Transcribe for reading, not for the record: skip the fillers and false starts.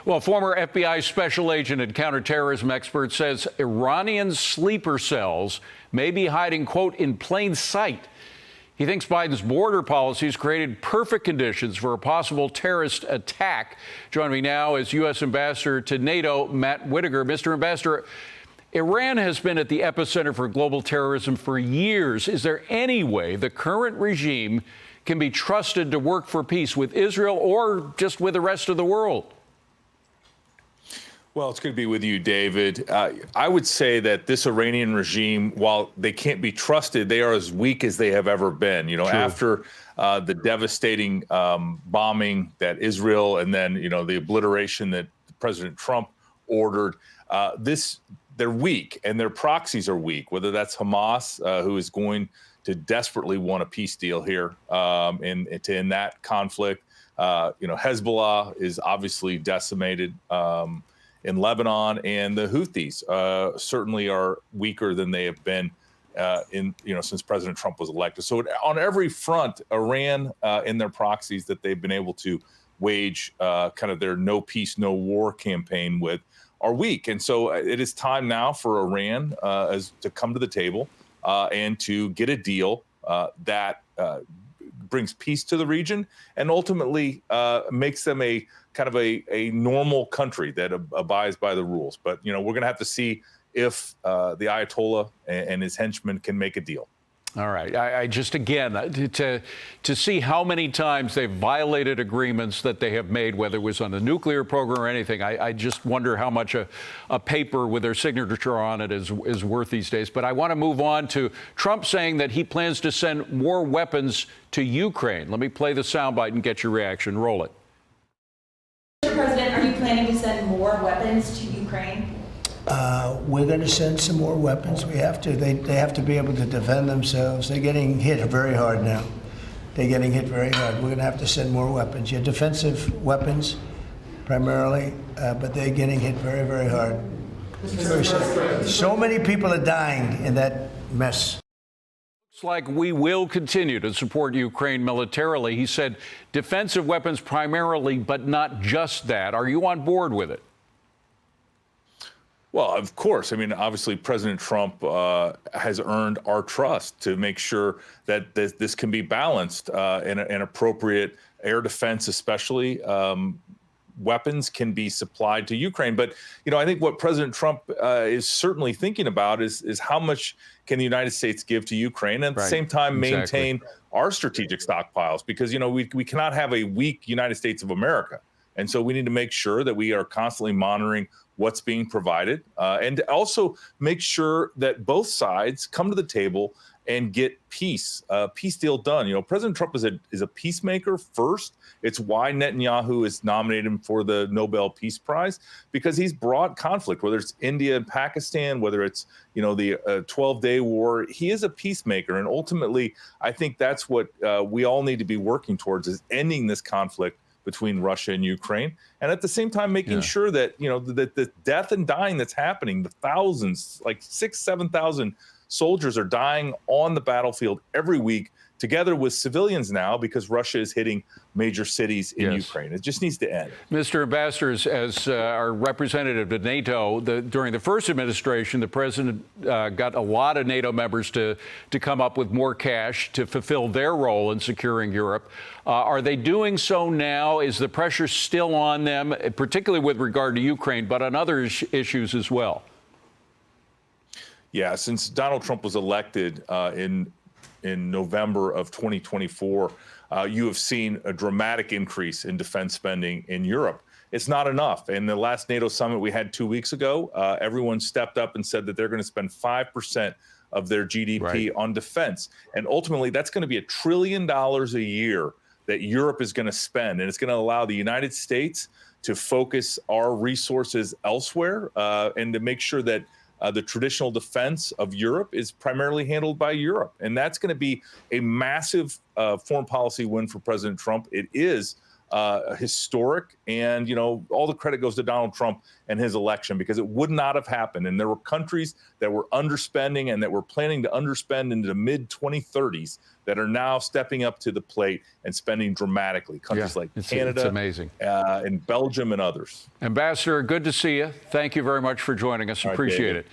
Well, former FBI special agent and counterterrorism expert says Iranian sleeper cells may be hiding, quote, in plain sight. He thinks Biden's border policies created perfect conditions for a possible terrorist attack. Joining me now is U.S. Ambassador to NATO, Matt Whitaker. Mr. Ambassador, Iran has been at the epicenter for global terrorism for years. Is there any way the current regime can be trusted to work for peace with Israel or just with the rest of the world? Well, it's good to be with you, David. I would say that this Iranian regime, while they can't be trusted, they are as weak as they have ever been. You know, True. After the devastating bombing that Israel and then, the obliteration that President Trump ordered, they're weak and their proxies are weak, whether that's Hamas, who is going to desperately want a peace deal here in that conflict. Hezbollah is obviously decimated in Lebanon, and the Houthis certainly are weaker than they have been since President Trump was elected. So on every front, Iran and their proxies that they've been able to wage kind of their no peace, no war campaign with are weak. And so it is time now for Iran to come to the table and to get a deal that brings peace to the region and ultimately makes them a kind of a normal country that abides by the rules. But, we're going to have to see if the Ayatollah and his henchmen can make a deal. All right. I just, again, to see how many times they've violated agreements that they have made, whether it was on the nuclear program or anything, I just wonder how much a paper with their signature on it is worth these days. But I want to move on to Trump saying that he plans to send more weapons to Ukraine. Let me play the soundbite and get your reaction. Roll it. Mr. President, are you planning to send more weapons to Ukraine? We're going to send some more weapons. We have to. They have to be able to defend themselves. They're getting hit very hard now. They're getting hit very hard. We're going to have to send more weapons. Yeah, defensive weapons primarily, but they're getting hit very, very hard. Very sad. So many people are dying in that mess. Looks like we will continue to support Ukraine militarily. He said defensive weapons primarily, but not just that. Are you on board with it? Well, of course. I mean, obviously, President Trump has earned our trust to make sure that this can be balanced and appropriate air defense, especially. Weapons can be supplied to Ukraine. But, I think what President Trump is certainly thinking about is how much can the United States give to Ukraine and at the same time maintain our strategic stockpiles? Because, we cannot have a weak United States of America. And so we need to make sure that we are constantly monitoring what's being provided and also make sure that both sides come to the table and get peace deal done. President Trump is a peacemaker first. It's why Netanyahu has nominated him for the Nobel Peace Prize, because he's brought conflict, whether it's India and Pakistan, whether it's, the 12-day war. He is a peacemaker. And ultimately, I think that's what we all need to be working towards, is ending this conflict between Russia and Ukraine, and at the same time making sure that that the death and dying that's happening, the thousands, like 7,000 soldiers are dying on the battlefield every week, together with civilians now, because Russia is hitting major cities in Ukraine. It just needs to end. Mr. Ambassador, as our representative to NATO, during the first administration, the president got a lot of NATO members to come up with more cash to fulfill their role in securing Europe. Are they doing so now? Is the pressure still on them, particularly with regard to Ukraine, but on other issues as well? Yeah, since Donald Trump was elected in November of 2024, you have seen a dramatic increase in defense spending in Europe. It's not enough. In the last NATO summit we had 2 weeks ago, everyone stepped up and said that they're going to spend 5% of their GDP on defense. And ultimately, that's going to be $1 trillion a year that Europe is going to spend. And it's going to allow the United States to focus our resources elsewhere and to make sure that the traditional defense of Europe is primarily handled by Europe. And that's going to be a massive foreign policy win for President Trump. It is historic. And, you know, all the credit goes to Donald Trump and his election, because it would not have happened. And there were countries that were underspending and that were planning to underspend into the mid-2030s that are now stepping up to the plate and spending dramatically. Countries like Canada, it's amazing. And Belgium and others. Ambassador, good to see you. Thank you very much for joining us. All right, Appreciate David. it.